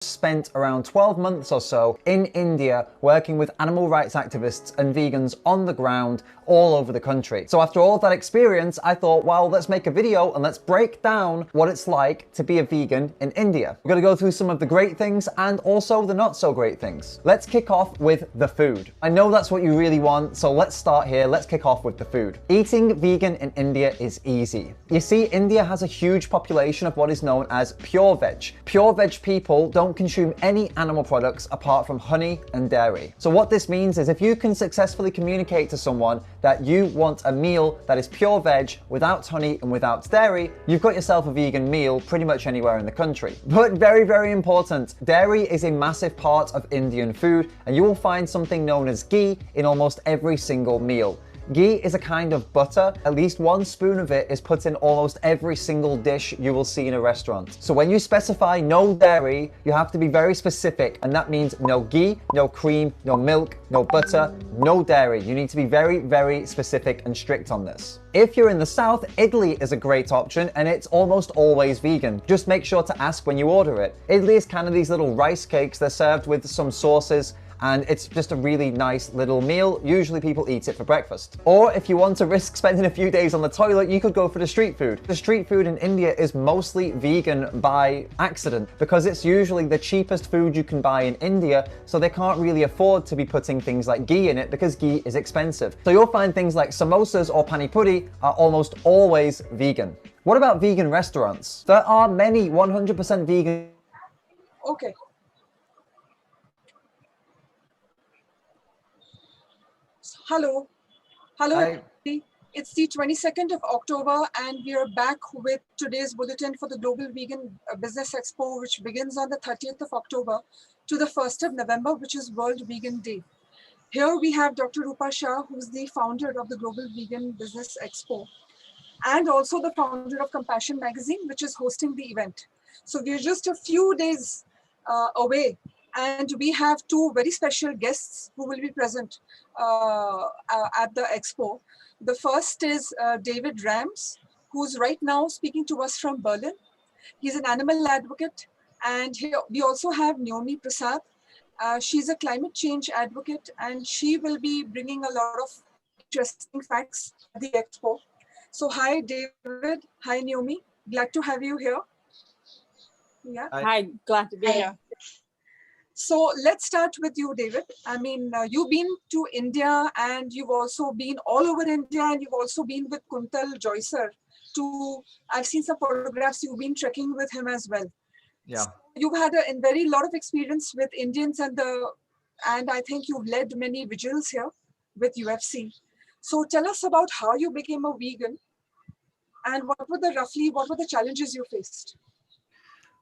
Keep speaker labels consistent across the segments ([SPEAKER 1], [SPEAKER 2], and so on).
[SPEAKER 1] spent around 12 months or so in India working with animal rights activists and vegans on the ground all over the country. So after all of that experience, I thought, well, let's make a video and let's break down what it's like to be a vegan in India. We're gonna go through some of the great things and also the not so great things. Let's kick off with the food. I know that's what you really want, so let's start here. Let's kick off with the food. Eating vegan in India is easy. You see, India has a huge population of what is known as pure veg. Pure veg people don't consume any animal products apart from honey and dairy. So what this means is if you can successfully communicate to someone that you want a meal that is pure veg without honey and without dairy, you've got yourself a vegan meal pretty much anywhere in the country. But very, very important, dairy is a massive part of Indian food, and you will find something known as ghee in almost every single meal. Ghee is a kind of butter. At least 1 spoon of it is put in almost every single dish you will see in a restaurant. So when you specify no dairy, you have to be very specific, and that means no ghee, no cream, no milk, no butter, no dairy. You need to be very, very specific and strict on this. If you're in the south, idli is a great option, and it's almost always vegan. Just make sure to ask when you order it. Idli is kind of these little rice cakes. They're served with some sauces, and it's just a really nice little meal. Usually people eat it for breakfast. Or if you want to risk spending a few days on the toilet, you could go for the street food. The street food in India is mostly vegan by accident because it's usually the cheapest food you can buy in India, so they can't really afford to be putting things like ghee in it because ghee is expensive. So you'll find things like samosas or pani puri are almost always vegan. What about vegan restaurants? There are many 100% vegan.
[SPEAKER 2] Okay. Hello.
[SPEAKER 1] Hi.
[SPEAKER 2] It's the 22nd of October, and we are back with today's bulletin for the Global Vegan Business Expo, which begins on the 30th of October to the 1st of November, which is World Vegan Day. Here we have Dr. Rupa Shah, who's the founder of the Global Vegan Business Expo, and also the founder of Compassion Magazine, which is hosting the event. So we're just a few days away, and we have 2 very special guests who will be present at the expo. The first is David Rams, who's right now speaking to us from Berlin. He's an animal advocate, and we also have Nayomie Prasad. She's a climate change advocate, and she will be bringing a lot of interesting facts at the expo. So hi, David. Hi, Nayomie. Glad to have you here. Yeah.
[SPEAKER 3] Hi, glad to be here.
[SPEAKER 2] So let's start with you, David. I mean, you've been to India, and you've also been all over India, and you've also been with Kuntal Joycer. I've seen some photographs. You've been trekking with him as well.
[SPEAKER 1] Yeah.
[SPEAKER 2] So you've had a very lot of experience with Indians, and I think you've led many vigils here with UFC. So tell us about how you became a vegan, and what were the challenges you faced?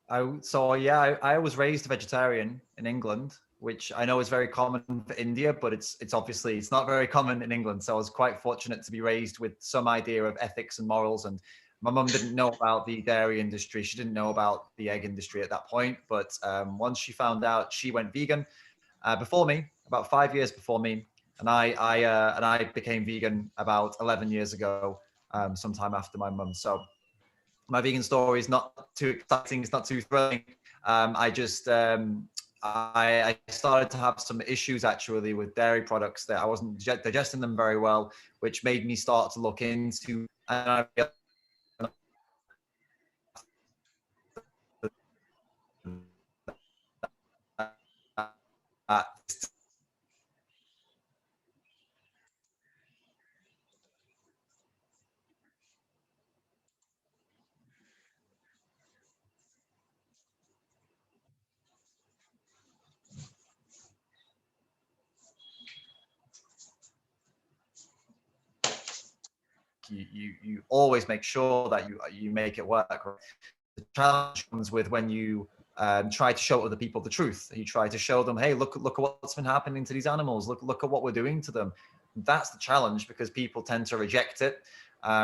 [SPEAKER 4] I was raised a vegetarian in England, which I know is very common for India, but it's obviously not very common in England. So I was quite fortunate to be raised with some idea of ethics and morals. And my mum didn't know about the dairy industry. She didn't know about the egg industry at that point. But once she found out, she went vegan before me, about 5 years before me. And I became vegan about 11 years ago, sometime after my mum. So my vegan story is not too exciting. It's not too thrilling. I started to have some issues actually with dairy products that I wasn't digesting them very well, which made me start to look into. You always make sure that you make it work. The challenge comes with when you try to show other people the truth. You try to show them, hey, look at what's been happening to these animals. Look at what we're doing to them. That's the challenge, because people tend to reject it,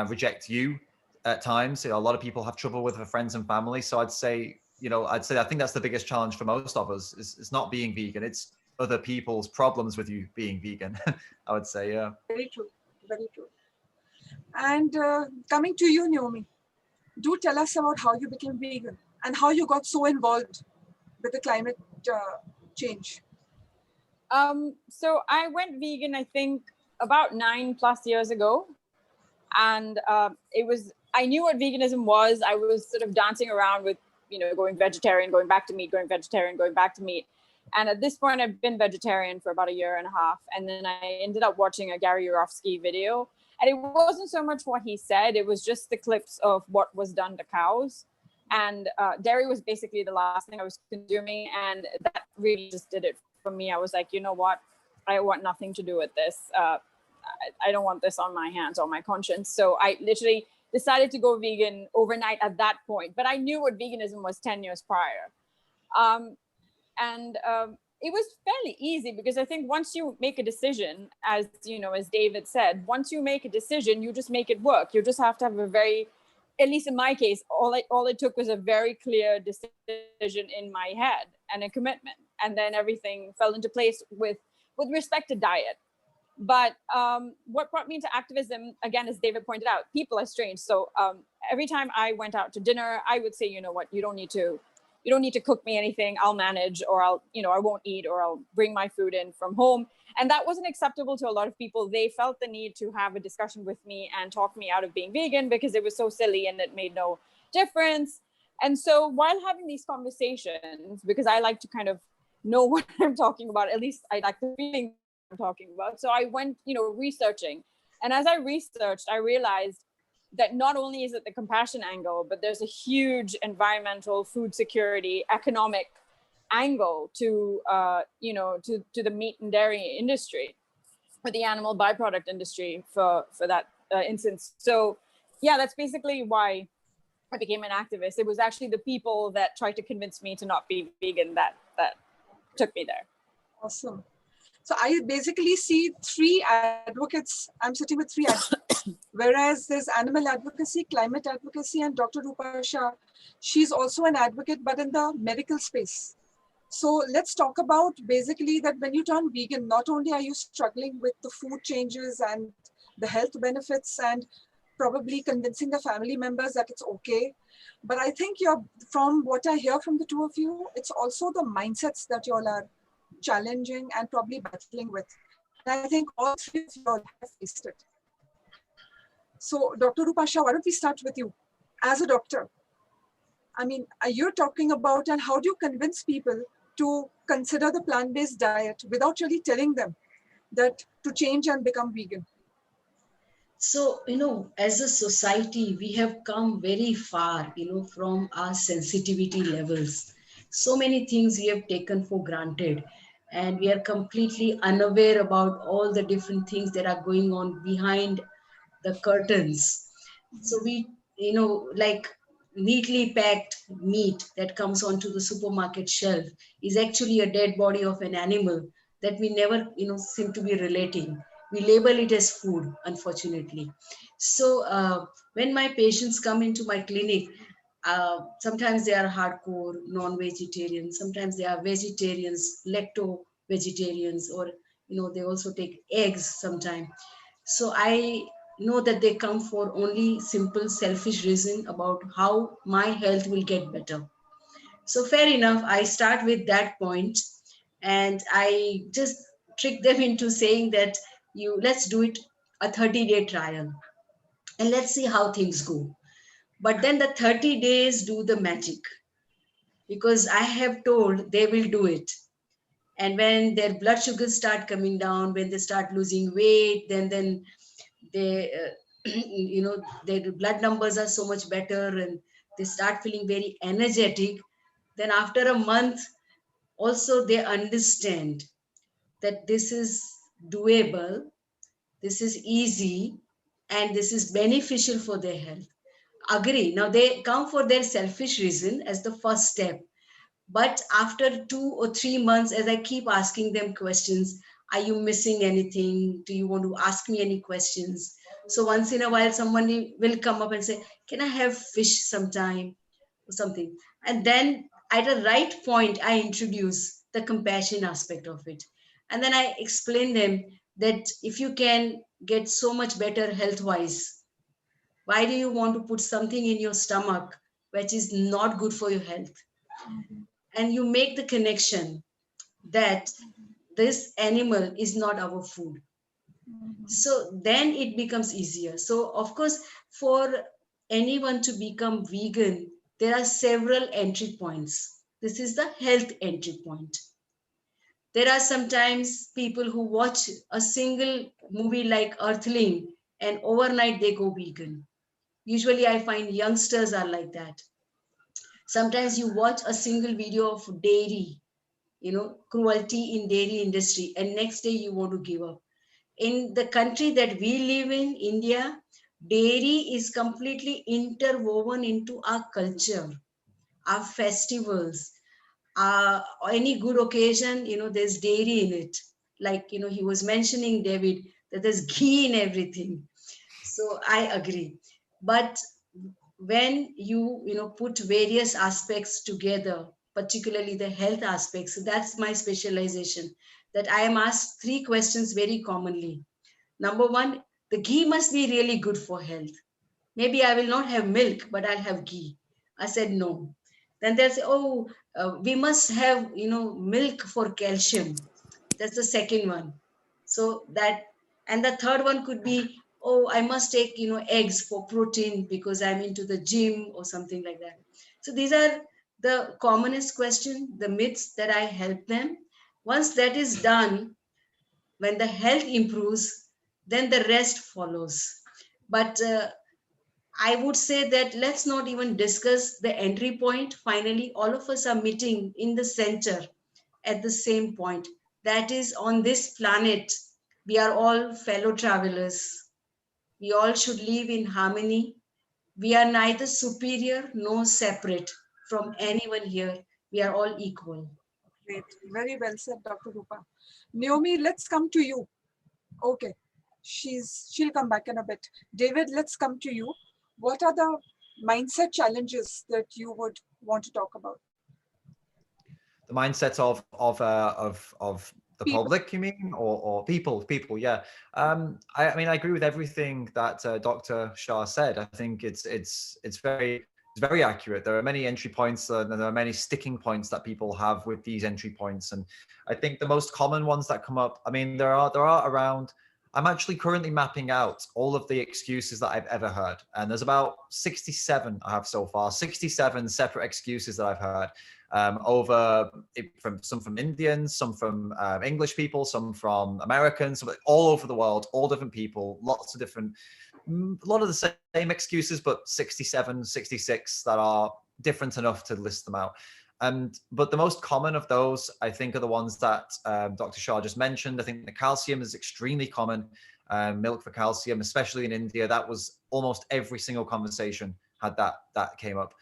[SPEAKER 4] reject you at times. You know, a lot of people have trouble with their friends and family. So I'd say I think that's the biggest challenge for most of us is not being vegan. It's other people's problems with you being vegan. I would say, yeah.
[SPEAKER 2] Very true. Very true. And coming to you, Nayomie, do tell us about how you became vegan and how you got so involved with the climate change?
[SPEAKER 3] So I went vegan, I think about 9+ years ago. And I knew what veganism was. I was sort of dancing around with, going vegetarian, going back to meat, going vegetarian, going back to meat. And at this point, I've been vegetarian for about 1.5 years. And then I ended up watching a Gary Yourofsky video. And it wasn't so much what he said, it was just the clips of what was done to cows. And dairy was basically the last thing I was consuming. And that really just did it for me. I was like, you know what? I want nothing to do with this. I don't want this on my hands, on my conscience. So I literally decided to go vegan overnight at that point. But I knew what veganism was 10 years prior. It was fairly easy because I think once you make a decision, as David said, once you make a decision, you just make it work. You just have to have a very, at least in my case, all it took was a very clear decision in my head and a commitment. And then everything fell into place with respect to diet. But what brought me into activism, again, as David pointed out, people are strange. So every time I went out to dinner, I would say, you know what, you don't need to cook me anything. I'll manage, or I won't eat, or I'll bring my food in from home. And that wasn't acceptable to a lot of people. They felt the need to have a discussion with me and talk me out of being vegan because it was so silly and it made no difference. And so while having these conversations, because I like to kind of know what I'm talking about, at least I like the feeling I'm talking about. So I went, researching. And as I researched, I realized that not only is it the compassion angle, but there's a huge environmental, food security, economic angle to, to the meat and dairy industry, or the animal byproduct industry for that instance. So yeah, that's basically why I became an activist. It was actually the people that tried to convince me to not be vegan that took me there.
[SPEAKER 2] Awesome. So I basically see 3 advocates. I'm sitting with 3 advocates, whereas there's animal advocacy, climate advocacy, and Dr. Rupa Shah. She's also an advocate, but in the medical space. So let's talk about basically that when you turn vegan, not only are you struggling with the food changes and the health benefits and probably convincing the family members that it's okay, but I think from what I hear from the 2 of you, it's also the mindsets that you all are challenging and probably battling with. And I think all 3 of you all have faced it. So Dr. Rupa Shah, why don't we start with you? As a doctor, I mean, you're talking about, and how do you convince people to consider the plant-based diet without really telling them that to change and become vegan?
[SPEAKER 5] So, as a society, we have come very far, from our sensitivity levels. So many things we have taken for granted, and we are completely unaware about all the different things that are going on behind the curtains. So we, like neatly packed meat that comes onto the supermarket shelf is actually a dead body of an animal that we never, seem to be relating. We label it as food, unfortunately. So when my patients come into my clinic, sometimes they are hardcore non-vegetarians, sometimes they are vegetarians, lacto-vegetarians, or they also take eggs sometimes. So I know that they come for only simple selfish reason about how my health will get better. So fair enough, I start with that point, and I just trick them into saying that let's do it a 30-day trial and let's see how things go. But then the 30 days do the magic, because I have told they will do it. And when their blood sugars start coming down, when they start losing weight, then they, their blood numbers are so much better and they start feeling very energetic. Then after a month, also they understand that this is doable, this is easy, and this is beneficial for their health. Agree. Now they come for their selfish reason as the first step. But after 2 or 3 months, as I keep asking them questions, are you missing anything? Do you want to ask me any questions? So once in a while, someone will come up and say, can I have fish sometime or something? And then at a right point, I introduce the compassion aspect of it. And then I explain them that if you can get so much better health-wise, why do you want to put something in your stomach which is not good for your health? and you make the connection that this animal is not our food. So then it becomes easier. So of course, for anyone to become vegan, there are several entry points. This is the health entry point. There are sometimes people who watch a single movie like Earthling and overnight they go vegan. Usually I find youngsters are like that. Sometimes you watch a single video of dairy, cruelty in dairy industry, and next day you want to give up. In the country that we live in, India, dairy is completely interwoven into our culture, our festivals, any good occasion, there's dairy in it. Like, he was mentioning, David, that there's ghee in everything. So I agree. But when you put various aspects together, particularly the health aspects, so that's my specialization, that I am asked three questions very commonly. Number one, the ghee must be really good for health. Maybe I will not have milk, but I'll have ghee. I said no. Then they'll say, oh, we must have, milk for calcium. That's the second one. So that, and the third one could be, oh, I must take, eggs for protein because I'm into the gym or something like that. So these are the commonest questions, the myths that I help them. Once that is done, when the health improves, then the rest follows. But I would say that let's not even discuss the entry point. Finally, all of us are meeting in the center at the same point. That is, on this planet, we are all fellow travelers. We all should live in harmony. We are neither superior nor separate from anyone here. We are all equal.
[SPEAKER 2] Great. Very well said, Dr. Rupa. Naomi, let's come to you. Okay. She'll come back in a bit. David, let's come to you. What are the mindset challenges that you would want to talk about?
[SPEAKER 4] The mindset of the
[SPEAKER 2] People.
[SPEAKER 4] public, you mean, or people? Yeah. I mean, I agree with everything that Dr. Shah said. I think it's very accurate. There are many entry points and there are many sticking points that people have with these entry points. And I think the most common ones that come up, I mean, there are around, I'm actually currently mapping out all of the excuses that I've ever heard. And there's about 67 I have so far, 67 separate excuses that I've heard. Some from Indians, some from English people, some from Americans, some, all over the world, all different people, lots of different, a lot of the same excuses, but 67, 66 that are different enough to list them out. But the most common of those, I think, are the ones that Dr. Shah just mentioned. I think the calcium is extremely common. Milk for calcium, especially in India, that was almost every single conversation had that came up.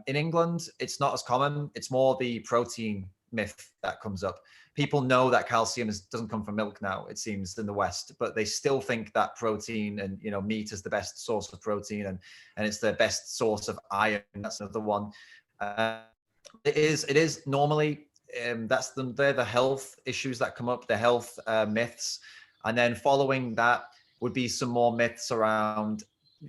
[SPEAKER 4] In England, it's not as common. It's more the protein myth that comes up. People know that calcium doesn't come from milk now, it seems, in the West, but they still think that protein and meat is the best source of protein and it's the best source of iron. That's another one. It is normally they're the health issues that come up, the health myths, and then following that would be some more myths around.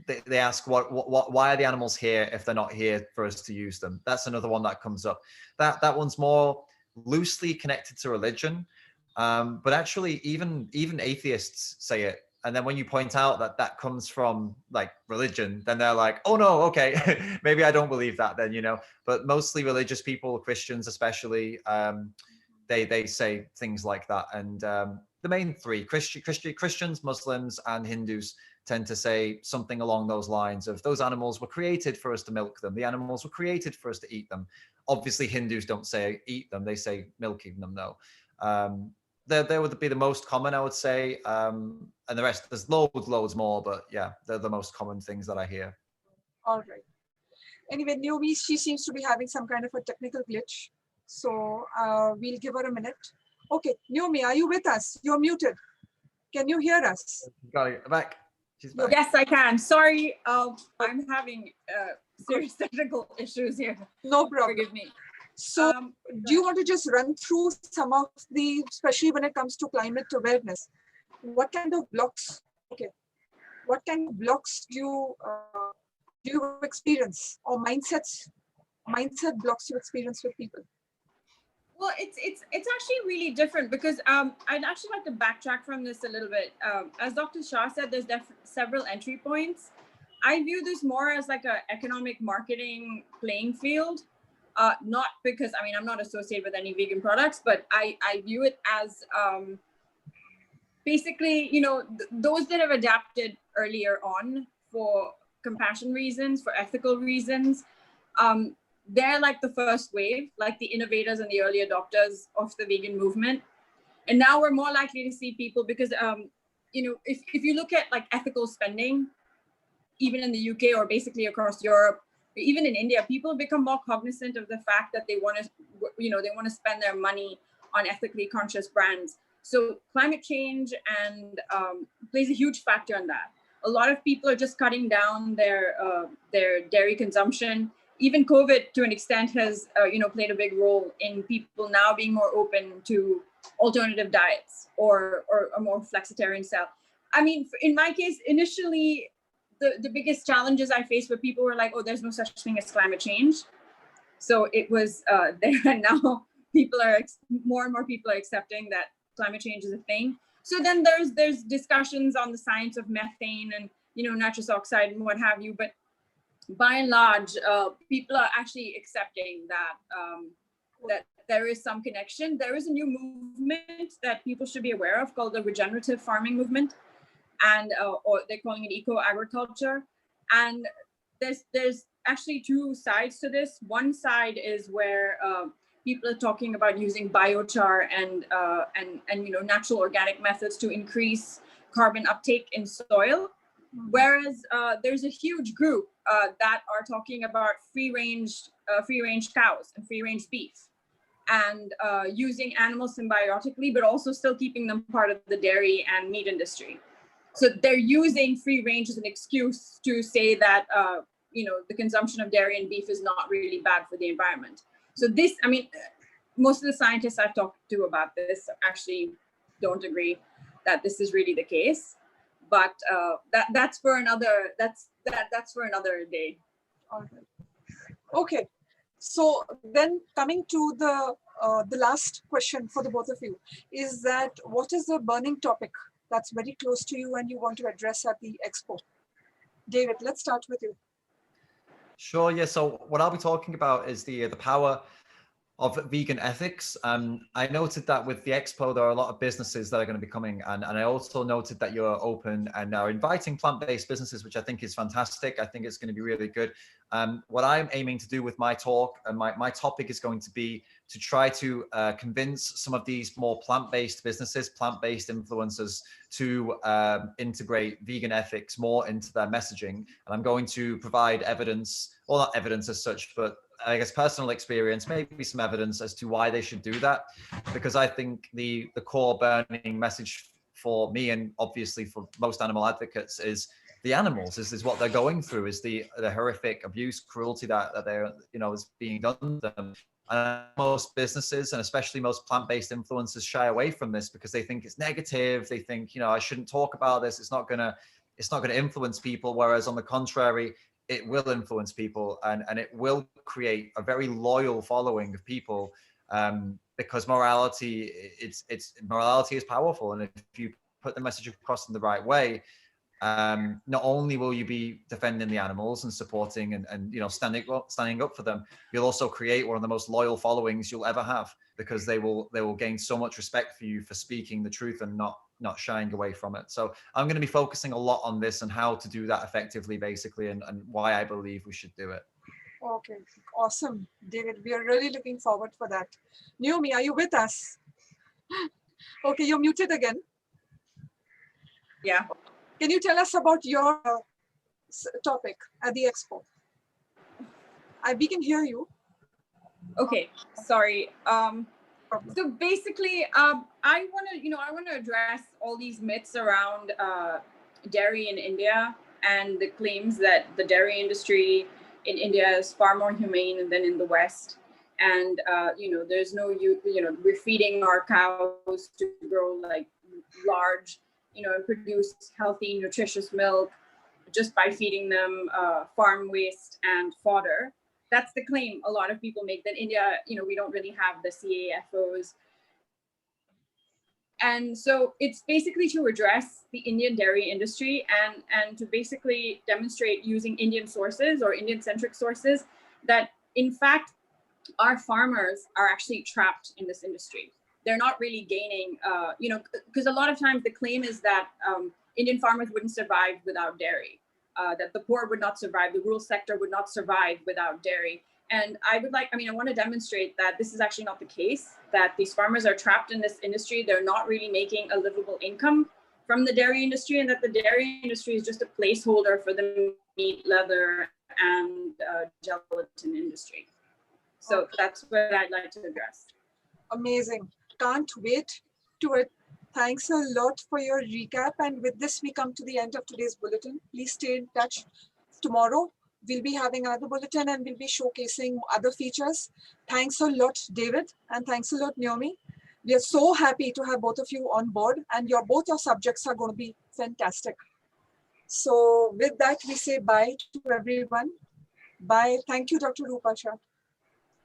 [SPEAKER 4] They ask why are the animals here if they're not here for us to use them? That's another one that comes up. That one's more loosely connected to religion, but actually even atheists say it. And then when you point out that comes from like religion, then they're like, oh no, okay, maybe I don't believe that then, But mostly religious people, Christians especially, they say things like that. And the main three, Christians, Muslims, and Hindus, tend to say something along those lines of those animals were created for us to milk them. The animals were created for us to eat them. Obviously, Hindus don't say eat them. They say milking them, though. They would be the most common, I would say. And the rest, there's loads more. But yeah, they're the most common things that I hear.
[SPEAKER 2] All right. Anyway, Naomi, she seems to be having some kind of a technical glitch. So we'll give her a minute. Okay, Naomi, are you with us? You're muted. Can you hear us?
[SPEAKER 4] Got it. Back. She's back.
[SPEAKER 3] Yes, I can. Sorry, I'm having serious technical issues here.
[SPEAKER 2] No problem.
[SPEAKER 3] Forgive me.
[SPEAKER 2] So do you want to just run through some of the, especially when it comes to climate awareness, what kind of blocks, what kind of blocks do you experience, or mindset blocks you experience with people?
[SPEAKER 3] Well, it's actually really different because I'd actually like to backtrack from this a little bit. As Dr. Shah said, there's several entry points. I view this more as like a economic marketing playing field. Not because, I mean, I'm not associated with any vegan products, but I view it as basically, you know, those that have adapted earlier on for compassion reasons, for ethical reasons, they're like the first wave, like the innovators and the early adopters of the vegan movement. And now we're more likely to see people because, you know, if you look at like ethical spending, even in the UK or basically across Europe, even in India, people become more cognizant of the fact that they want to, you know, they want to spend their money on ethically conscious brands. So climate change and plays a huge factor in that. A lot of people are just cutting down their dairy consumption. Even COVID, to an extent, has you know, played a big role in people now being more open to alternative diets or a more flexitarian style. I mean, in my case, initially, the biggest challenges I faced were people were like, "Oh, there's no such thing as climate change." So it was there, and now people are more and more people are accepting that climate change is a thing. So then there's discussions on the science of methane and, you know, nitrous oxide and what have you. But by and large, people are actually accepting that that there is some connection. There is a new movement that people should be aware of called the regenerative farming movement, and or they're calling it eco-agriculture. And there's actually two sides to this. One side is where people are talking about using biochar and you know, natural organic methods to increase carbon uptake in soil. Whereas there's a huge group that are talking about free-range cows and free-range beef, and using animals symbiotically, but also still keeping them part of the dairy and meat industry. So they're using free range as an excuse to say that you know, the consumption of dairy and beef is not really bad for the environment. So this, I mean, most of the scientists I've talked to about this actually don't agree that this is really the case. But that's for another for another day.
[SPEAKER 2] All right. Okay. So then coming to the last question for the both of you is that what is the burning topic that's very close to you and you want to address at the expo? David, let's start with you.
[SPEAKER 4] Sure. Yeah. So what I'll be talking about is the power of vegan ethics. I noted that with the expo, there are a lot of businesses that are going to be coming. And I also noted that you're open and are inviting plant-based businesses, which I think is fantastic. I think it's going to be really good. What I'm aiming to do with my talk and my topic is going to be to try to convince some of these more plant-based businesses, plant-based influencers to integrate vegan ethics more into their messaging. And I'm going to provide evidence, well, not evidence as such, but I guess personal experience, maybe some evidence as to why they should do that. Because I think the core burning message for me, and obviously for most animal advocates, is the animals. This is what they're going through, is the horrific abuse, cruelty that they're, you know, is being done to them. And most businesses, and especially most plant-based influencers, shy away from this because they think it's negative. They think, you know, I shouldn't talk about this. It's not gonna influence people. Whereas on the contrary, it will influence people, and it will create a very loyal following of people, because morality is powerful. And if you put the message across in the right way, not only will you be defending the animals and supporting and you know, standing up for them, you'll also create one of the most loyal followings you'll ever have, because they will gain so much respect for you for speaking the truth and not shying away from it. So I'm going to be focusing a lot on this and how to do that effectively, basically, and why I believe we should do it.
[SPEAKER 2] Okay, awesome, David. We are really looking forward for that. Nayomie, are you with us? Okay, you're muted again.
[SPEAKER 3] Yeah.
[SPEAKER 2] Can you tell us about your topic at the expo? We can hear you.
[SPEAKER 3] Okay, sorry. So basically, I want to address all these myths around dairy in India and the claims that the dairy industry in India is far more humane than in the West. And you know, there's no, we're feeding our cows to grow like large, you know, and produce healthy, nutritious milk just by feeding them farm waste and fodder. that's the claim a lot of people make, that India, we don't really have the CAFOs. And so it's basically to address the Indian dairy industry and to basically demonstrate using Indian sources or Indian-centric sources that, in fact, our farmers are actually trapped in this industry. They're not really gaining, because a lot of times the claim is that Indian farmers wouldn't survive without dairy, that the poor would not survive, the rural sector would not survive without dairy. And I want to demonstrate that this is actually not the case, that these farmers are trapped in this industry. They're not really making a livable income from the dairy industry, and that the dairy industry is just a placeholder for the meat, leather, and gelatin industry. So that's what I'd like to address.
[SPEAKER 2] Amazing. Can't wait to it. Thanks a lot for your recap. And with this, we come to the end of today's bulletin. Please stay in touch. Tomorrow, we'll be having another bulletin and we'll be showcasing other features. Thanks a lot, David. And thanks a lot, Nayomie. We are so happy to have both of you on board, and both your subjects are going to be fantastic. So with that, we say bye to everyone. Bye. Thank you, Dr. Rupasha.